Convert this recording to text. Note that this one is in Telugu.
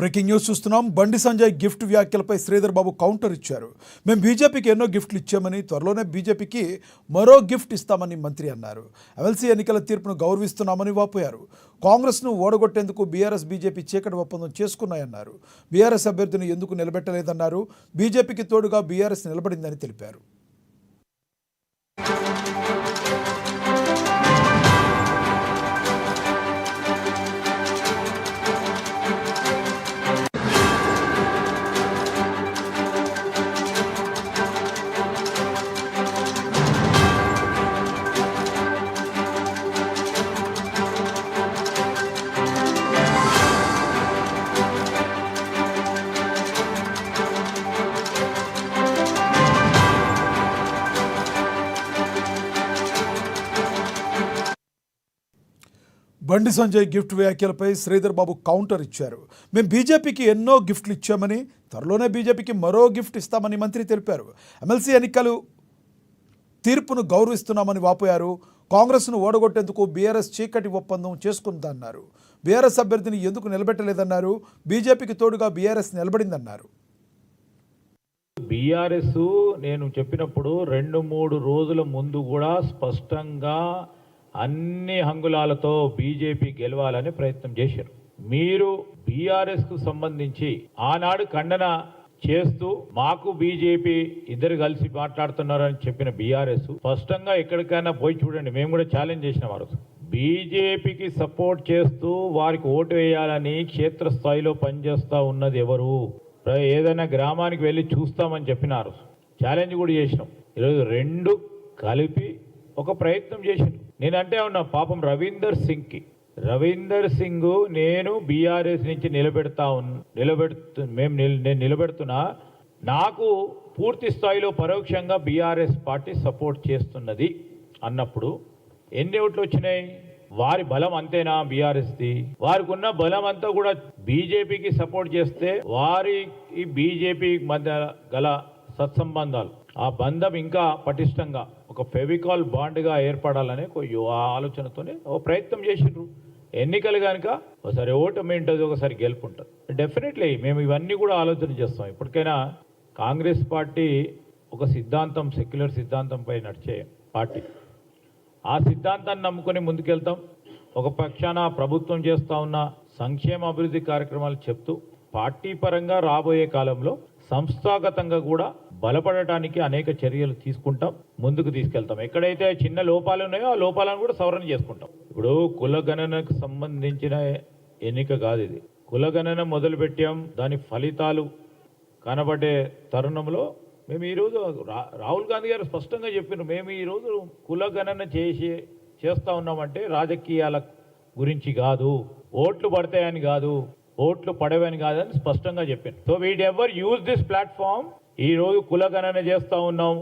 బ్రేకింగ్ న్యూస్ చూస్తున్నాం. బండి సంజయ్ గిఫ్ట్ వ్యాఖ్యలపై శ్రీధర్ బాబు కౌంటర్ ఇచ్చారు. మేము బీజేపీకి ఎన్నో గిఫ్ట్లు ఇచ్చామని, త్వరలోనే బీజేపీకి మరో గిఫ్ట్ ఇస్తామని మంత్రి అన్నారు. ఎమ్మెల్సీ ఎన్నికల తీర్పును గౌరవిస్తున్నామని వాపోయారు. కాంగ్రెస్ను ఓడగొట్టేందుకు బీఆర్ఎస్ బీజేపీ చీకటి ఒప్పందం చేసుకున్నాయన్నారు. బీఆర్ఎస్ అభ్యర్థిని ఎందుకు నిలబెట్టలేదన్నారు. బీజేపీకి తోడుగా బీఆర్ఎస్ నిలబడిందని తెలిపారు. బండి సంజయ్ గిఫ్ట్ వ్యాఖ్యలపై శ్రీధర్ బాబు కౌంటర్ ఇచ్చారు. మేము బీజేపీకి ఎన్నో గిఫ్ట్లు ఇచ్చామని, త్వరలోనే బీజేపీకి మరో గిఫ్ట్ ఇస్తామని మంత్రి తెలిపారు. ఎమ్మెల్సీ ఎన్నికలు తీర్పును గౌరవిస్తున్నామని వాపోయారు. కాంగ్రెస్ను ఓడగొట్టేందుకు బీఆర్ఎస్ చీకటి ఒప్పందం చేసుకుందన్నారు. బీఆర్ఎస్ అభ్యర్థిని ఎందుకు నిలబెట్టలేదన్నారు. బీజేపీకి తోడుగా బీఆర్ఎస్ నిలబడిందన్నారు. బీఆర్ఎస్ నేను చెప్పినప్పుడు 2-3 రోజుల ముందు కూడా స్పష్టంగా అన్ని హంగులాలతో బీజేపీ గెలవాలని ప్రయత్నం చేశారు. మీరు బీఆర్ఎస్కు సంబంధించి ఆనాడు ఖండన చేస్తూ మాకు బీజేపీ ఇద్దరు కలిసి మాట్లాడుతున్నారని చెప్పిన బీఆర్ఎస్ స్పష్టంగా ఎక్కడికైనా పోయి చూడండి. మేము కూడా ఛాలెంజ్ చేసిన వారు బీజేపీకి సపోర్ట్ చేస్తూ వారికి ఓటు వేయాలని క్షేత్రస్థాయిలో పనిచేస్తూ ఉన్నది ఎవరు? ఏదైనా గ్రామానికి వెళ్ళి చూస్తామని చెప్పినారు. ఛాలెంజ్ కూడా చేసినాం. ఈరోజు రెండు కలిపి ఒక ప్రయత్నం చేసినాం. నేనంటే ఉన్నా పాపం రవీందర్ సింగ్ నేను బీఆర్ఎస్ నుంచి నేను నిలబెడుతున్నా. నాకు పూర్తి స్థాయిలో పరోక్షంగా బీఆర్ఎస్ పార్టీ సపోర్ట్ చేస్తున్నది అన్నప్పుడు ఎన్ని ఓట్లు వచ్చినాయి? వారి బలం అంతేనా బీఆర్ఎస్ది? వారికి ఉన్న బలం అంతా కూడా బీజేపీకి సపోర్ట్ చేస్తే వారికి బీజేపీ మధ్య గల సత్సంబంధాలు, ఆ బంధం ఇంకా పటిష్టంగా ఒక ఫెవికాల్ బాండ్గా ఏర్పడాలనే ఆలోచనతోనే ఓ ప్రయత్నం చేసిండ్రు. ఎన్నికలు కనుక ఒకసారి ఓటమి ఉంటుంది, ఒకసారి గెలుపు ఉంటుంది. డెఫినెట్లీ మేము ఇవన్నీ కూడా ఆలోచన చేస్తాం. ఇప్పటికైనా కాంగ్రెస్ పార్టీ ఒక సిద్ధాంతం, సెక్యులర్ సిద్ధాంతంపై నడిచే పార్టీ. ఆ సిద్ధాంతాన్ని నమ్ముకొని ముందుకెళ్తాం. ఒక పక్షాన ప్రభుత్వం చేస్తూ ఉన్న సంక్షేమ అభివృద్ధి కార్యక్రమాలు చెప్తూ పార్టీ పరంగా రాబోయే కాలంలో సంస్థాగతంగా కూడా బలపడటానికి అనేక చర్యలు తీసుకుంటాం, ముందుకు తీసుకెళ్తాం. ఎక్కడైతే చిన్న లోపాలు ఉన్నాయో ఆ లోపాలను కూడా సవరణ చేసుకుంటాం. ఇప్పుడు కులగణనకు సంబంధించిన ఎన్నిక కాదు ఇది. కులగణన మొదలుపెట్టాం, దాని ఫలితాలు కనబడే తరుణంలో మేము ఈరోజు రాహుల్ గాంధీ గారు స్పష్టంగా చెప్పినారు, మేము ఈరోజు కులగణన చేస్తూ ఉన్నామంటే రాజకీయాల గురించి కాదు, ఓట్లు పడతాయని కాదు, ఓట్లు పడవని కాదని స్పష్టంగా చెప్పాను. So we never use this platform. ఈ రోజు కులగణన చేస్తూ ఉన్నాం,